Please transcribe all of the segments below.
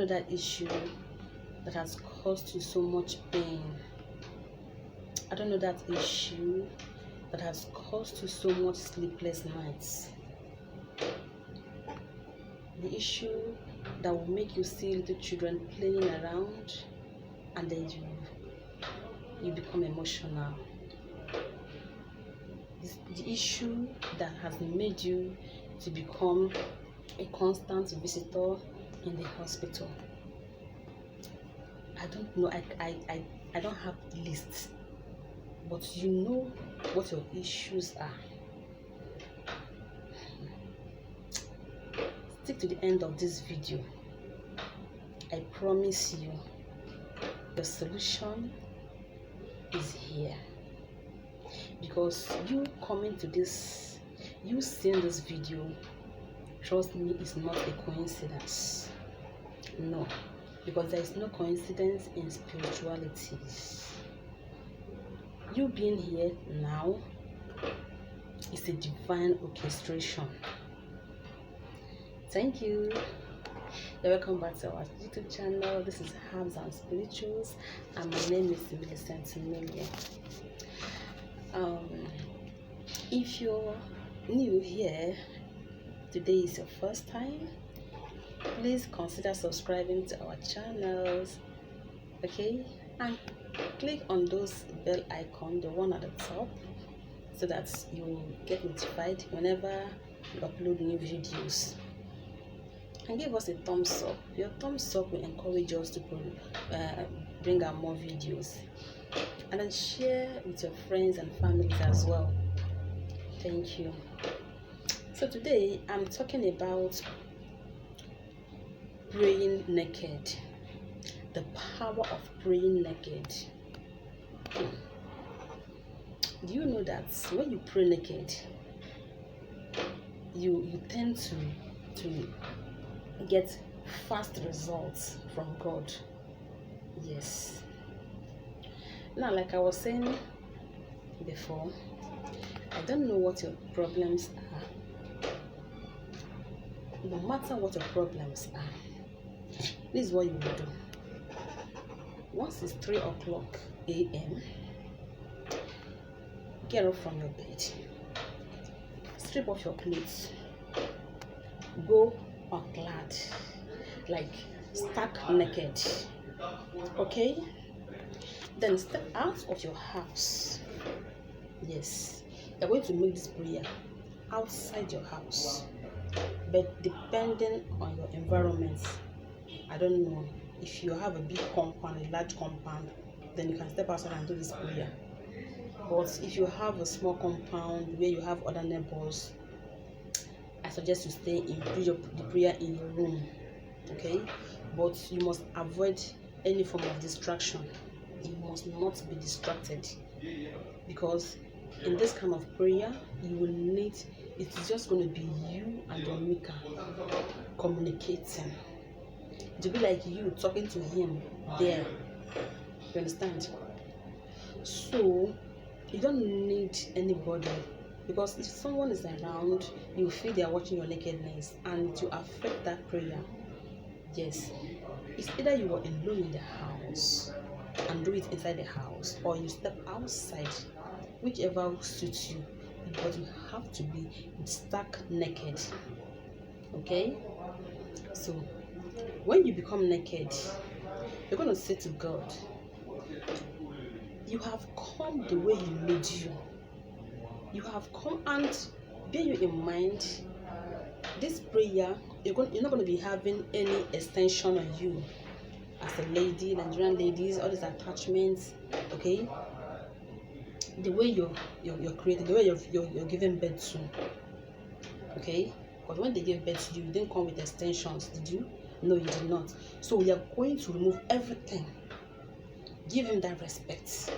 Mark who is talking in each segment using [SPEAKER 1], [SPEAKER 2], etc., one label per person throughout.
[SPEAKER 1] that issue that has caused you so much pain. I don't know that issue that has caused you so much sleepless nights. The issue that will make you see little children playing around and then you become emotional. It's the issue that has made you to become a constant visitor in the hospital. I don't know, I don't have lists, but you know what your issues are. Stick to the end of this video. I promise you, the solution is here. Because you coming to this, you seeing this video, trust me, it's not a coincidence. No, because there is no coincidence in spirituality. You being here now is a divine orchestration. Thank you. Welcome back to our YouTube channel. This is Herbs and Spirituals, and my name is Int'l. If you're new here, today is your first time, please consider subscribing to our channels, okay? And click on those bell icon, the one at the top, so that you get notified whenever we upload new videos. And give us a thumbs up. Your thumbs up will encourage us to bring out more videos. And then share with your friends and families as well. Thank you. So today I'm talking about praying naked. The power of praying naked. Do you know that when you pray naked, you tend to get fast results from God? Yes. Now, like I was saying before, I don't know what your problems are. No matter what your problems are, this is what you will do. Once it's 3 o'clock a.m., get up from your bed, strip off your clothes, go unclad, like stark naked, okay? Then step out of your house. Yes, you're going to make this prayer outside your house, but depending on your environment, I don't know, if you have a big compound, a large compound, then you can step outside and do this prayer. But if you have a small compound where you have other neighbors, I suggest you stay in, do the prayer in your room, okay? But you must avoid any form of distraction. You must not be distracted, because in this kind of prayer, you will need, it's just going to be you and your maker communicating. It will be like you talking to him there. You understand? So you don't need anybody, because if someone is around, you feel they are watching your nakedness and to affect that prayer. Yes, it's either you are alone in the house and do it inside the house, or you step outside, whichever suits you, but you have to be stark naked, okay? So when you become naked, you're going to say to God, you have come the way He made you. You have come, and bear you in mind, this prayer, you're not going to be having any extension on you as a lady, Nigerian ladies, all these attachments, okay? The way you're created, the way you're giving birth to, okay? Because when they gave birth to you, you didn't come with extensions, did you? No, you did not. So we are going to remove everything. Give Him that respect.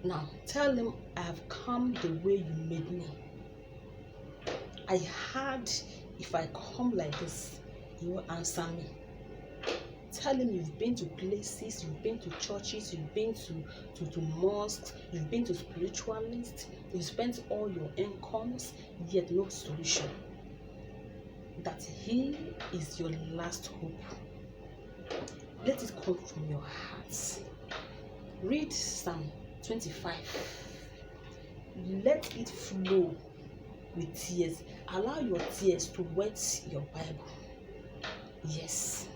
[SPEAKER 1] Now, tell Him, I have come the way you made me. I heard if I come like this, He will answer me. Tell Him you've been to places, you've been to churches, you've been to mosques, you've been to spiritualists, you've spent all your incomes, yet no solution. That He is your last hope. let it come from your heart. Read Psalm 25. Let it flow with tears. Allow your tears to wet your Bible. Yes.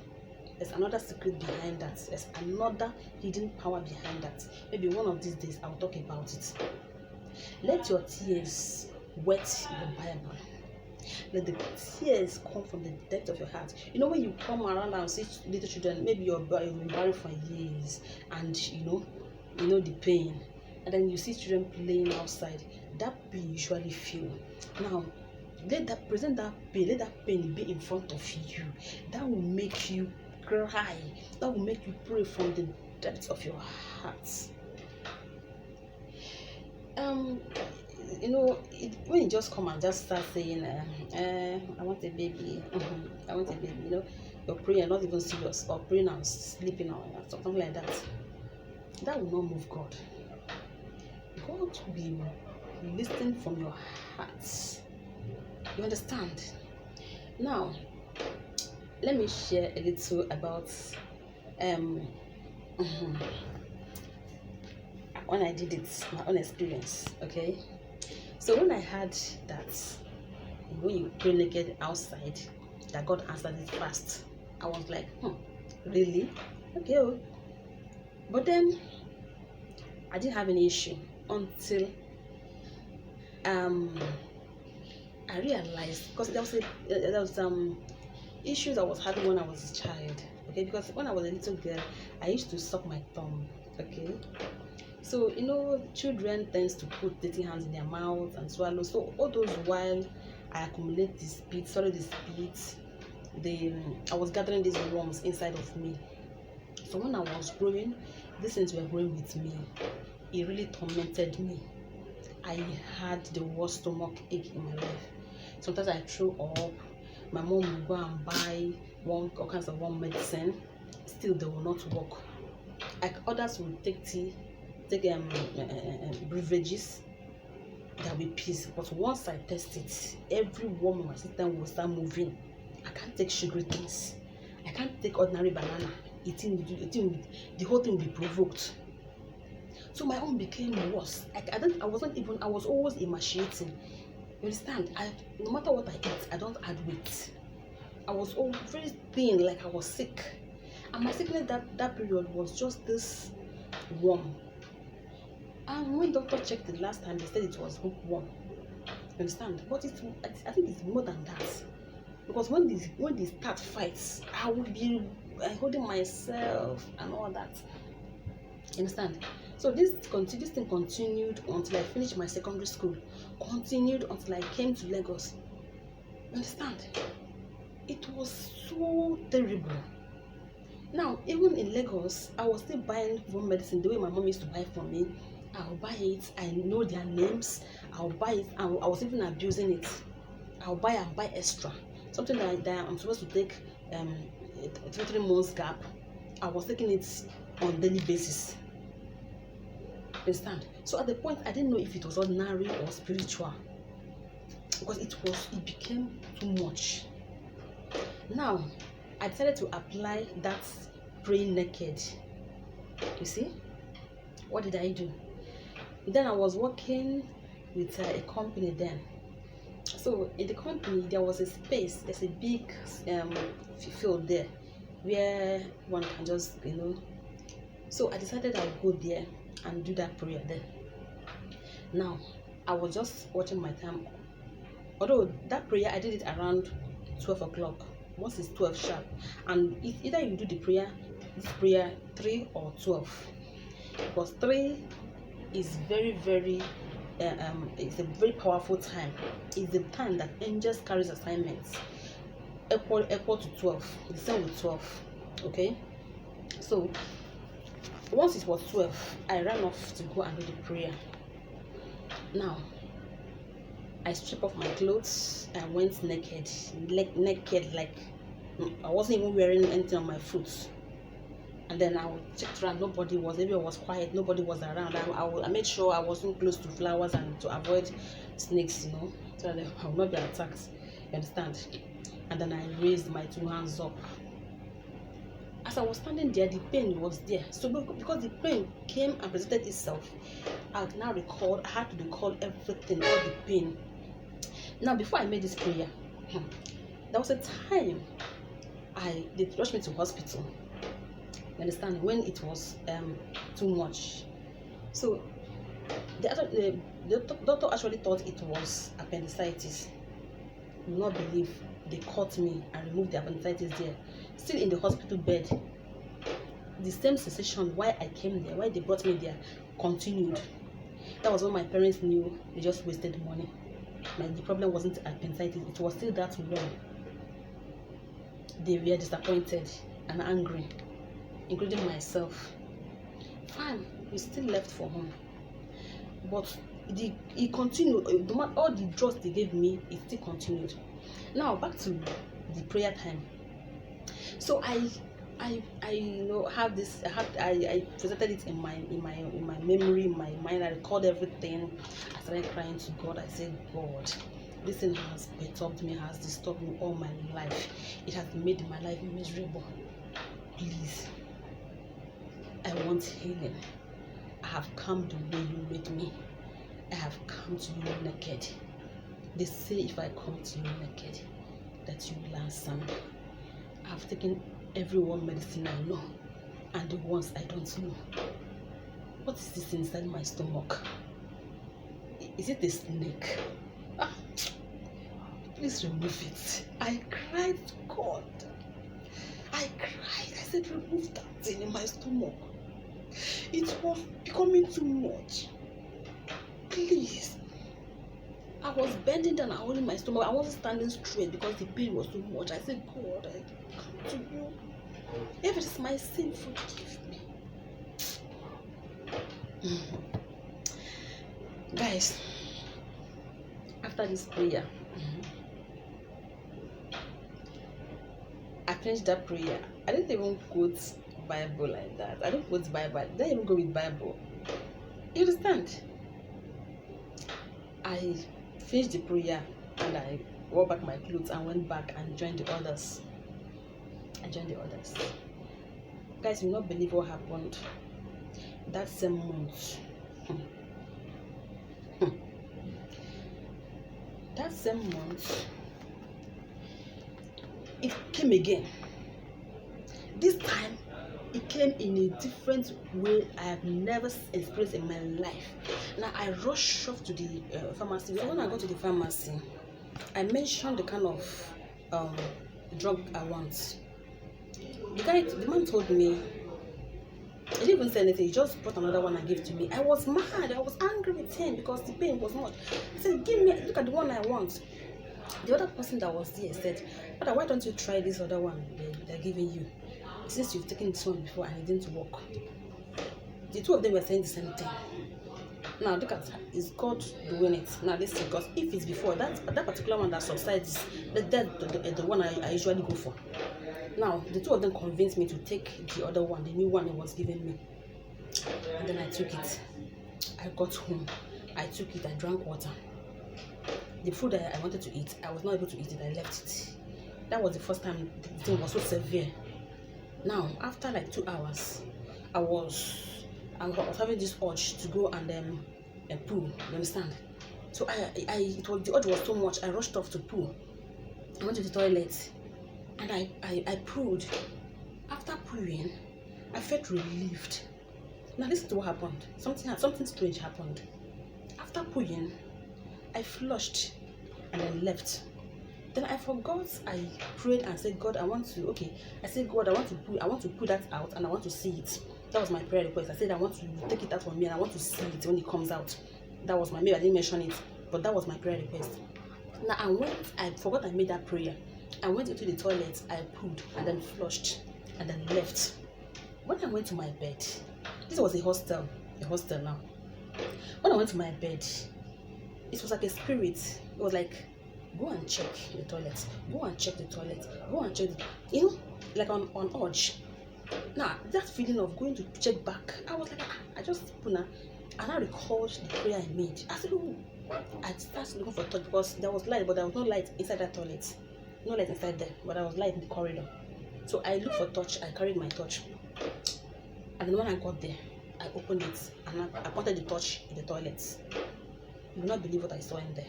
[SPEAKER 1] There's another secret behind that. There's another hidden power behind that. Maybe one of these days I'll talk about it. Let your tears wet your Bible. Let the tears come from the depth of your heart. You know, when you come around and see little children, maybe you've been married for years, and you know the pain, and then you see children playing outside. That pain you usually feel. Now, let that pain. Let that pain be in front of you. That will make you cry. That will make you pray from the depth of your heart. When you just come and just start saying, I want a baby, I want a baby, you're praying, not even serious, or praying and sleeping, or something like that. That will not move God. God will be listening from your heart. You understand? Now, let me share a little about when I did it, my own experience. Okay, so when I heard that when you pray naked outside, that God answered it fast, I was like, really? Okay. But then I didn't have any issue until I realized, because there was issues I was having when I was a child. Okay, because when I was a little girl, I used to suck my thumb. Okay, so children tends to put dirty hands in their mouth and swallow. So all those while I accumulate the spit, I was gathering these worms inside of me. So when I was growing, these things were growing with me. It really tormented me. I had the worst stomach ache in my life. Sometimes I threw up. My mom would go and buy all kinds of medicine. Still, they will not work. Like others will take beverages that will peace. But once I test it, every worm in my system will start moving. I can't take sugary things. I can't take ordinary banana. The whole thing will be provoked. So my own became worse. I was always emaciating. You understand? No matter what I eat, I don't add weight. I was always very thin, like I was sick. And my sickness that period was just this worm. And when doctor checked it last time, they said it was hookworm. You understand? But I think it's more than that. Because when they start fights, I would be holding myself and all that. You understand? So this thing continued until I finished my secondary school. Continued until I came to Lagos. You understand? It was so terrible. Now, even in Lagos, I was still buying home medicine the way my mom used to buy for me. I'll buy it. I know their names. I'll buy it. I was even abusing it. I'll buy extra. Something that I'm supposed to take 3 months gap. I was taking it on daily basis. Understand? So at the point, I didn't know if it was ordinary or spiritual, because it became too much. Now, I decided to apply that praying naked. You see, what did I do? Then I was working with a company then. So in the company, there was a space. There's a big field there where one can just So I decided I'll go there and do that prayer there. Now, I was just watching my time. Although that prayer, I did it around 12 o'clock. Once it's 12 sharp. And either you do this prayer 3 or 12. Because 3 is very, very, it's a very powerful time. It's the time that angels carries assignments. Equal to 12. The same with 12. Okay? So, once it was 12, I ran off to go and do the prayer. Now, I stripped off my clothes and went naked, like I wasn't even wearing anything on my foot. And then I checked around, everyone was quiet, nobody was around. I made sure I wasn't close to flowers and to avoid snakes, so that I would not be attacked. You understand? And then I raised my 2 hands up. As I was standing there, the pain was there. So because the pain came and presented itself, I now recalled, I had to recall everything, all the pain. Now, before I made this prayer, there was a time they rushed me to hospital. You understand? When it was too much. So the doctor actually thought it was appendicitis. You will not believe, they cut me and removed the appendicitis there. Still in the hospital bed, the same sensation why I came there, why they brought me there, continued. That was when my parents knew they just wasted money. The problem wasn't appendicitis, it was still that one. They were disappointed and angry, including myself. Fine, we still left for home. But it continued. All the drugs they gave me, it still continued. Now back to the prayer time. So I have this. I presented it in my memory, in my mind. I recalled everything. I started crying to God. I said, God, this thing has perturbed me, has disturbed me all my life. It has made my life miserable. Please, I want healing. I have come the way you made me. I have come to you naked. They say if I come to you naked, that you will answer me. I have taken every one medicine I know and the ones I don't know. What is this inside my stomach? Is it a snake? Please remove it. I cried to God. I cried. I said, remove that thing in my stomach. It was becoming too much. Please. I was bending down and holding my stomach. I wasn't standing straight because the pain was too much. I said, God, I come to you. If it is my sin, forgive me. Guys, after this prayer, I finished that prayer. I didn't even quote Bible like that. I don't quote Bible. I didn't even go with Bible. You understand? I finished the prayer and I wore back my clothes and went back and joined the others. Guys, you will not believe what happened that same month. That same month, it came again. This time, it came in a different way I have never experienced in my life. Now, I rushed off to the pharmacy. When I got to the pharmacy, I mentioned the kind of drug I want. The man told me, he didn't even say anything, he just brought another one and gave it to me. I was mad, I was angry with him because the pain was much. He said, look at the one I want. The other person that was there said, Father, why don't you try this other one they're giving you? Since you've taken this one before and it didn't work. The two of them were saying the same thing. Now look at that. Is God doing it? Now listen, because if it's before that particular one that subsides, that's the one I usually go for. Now the two of them convinced me to take the other one, the new one he was giving me. And then I took it. I got home. I took it. I drank water. The food that I wanted to eat, I was not able to eat it. I left it. That was the first time the thing was so severe. Now after like 2 hours, I was having this urge to go and poo. You understand? So the urge was so much. I rushed off to poo. I went to the toilet and I pooed. After pooing, I felt relieved. Now listen to what happened. Something strange happened. After pooing, I flushed and then left. Then I forgot. I prayed and said, God, I want to put that out and I want to see it. That was my prayer request. I said, I want to take it out from me and I want to see it when it comes out. That was maybe I didn't mention it, but that was my prayer request. Now I forgot I made that prayer. I went into the toilet, I pooed and then flushed and then left. When I went to my bed, this was a hostel now. When I went to my bed, it was like a spirit. It was like, go and check the toilet, go and check the toilet, go and check like on urge. Now that feeling of going to check back, I was like, I just put and I recalled the prayer I made. I said, oh, I started looking for touch because there was light, but there was no light inside that toilet. No light inside there, but there was light in the corridor. So I looked for torch. I carried my torch, and then when I got there, I opened it and I pointed the torch in the toilet. You will not believe what I saw in there.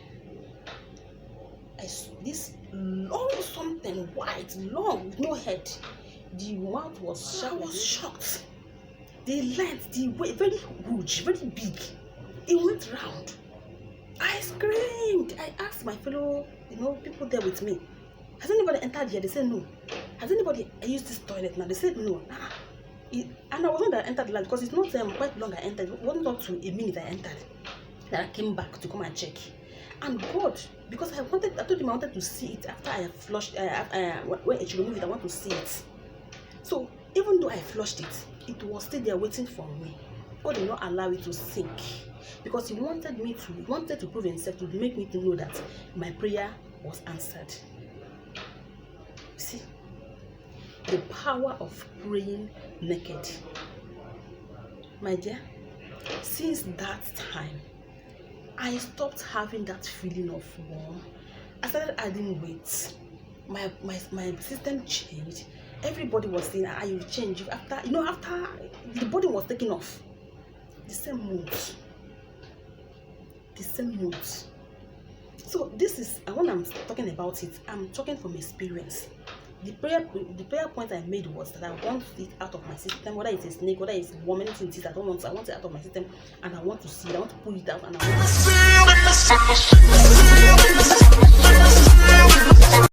[SPEAKER 1] This long something white, long, with no head. The mouth was sharp. I was shocked. The length, the weight, very huge, very big. It went round. I screamed. I asked my fellow, people there with me, has anybody entered here? They said no. Has anybody used this toilet now? They said no. And I wasn't that I entered the land because it's not quite long I entered. It wasn't up to a minute I entered. Then I came back to come and check. And God, because I told him I wanted to see it after I flushed, when it should remove it, I want to see it. So even though I flushed it, it was still there waiting for me. God did not allow it to sink because He wanted to prove Himself, to make me to know that my prayer was answered. See, the power of praying naked. My dear, since that time, I stopped having that feeling of warm. I started adding weight. My system changed. Everybody was saying, you changed. After the body was taking off. The same mood. So this is, when I'm talking about it, I'm talking from experience. The prayer point I made was that I want it out of my system, whether it's a snake, whether it's worm, anything it is, I want it out of my system, and I want to see it, I want to pull it out, and I want to see it.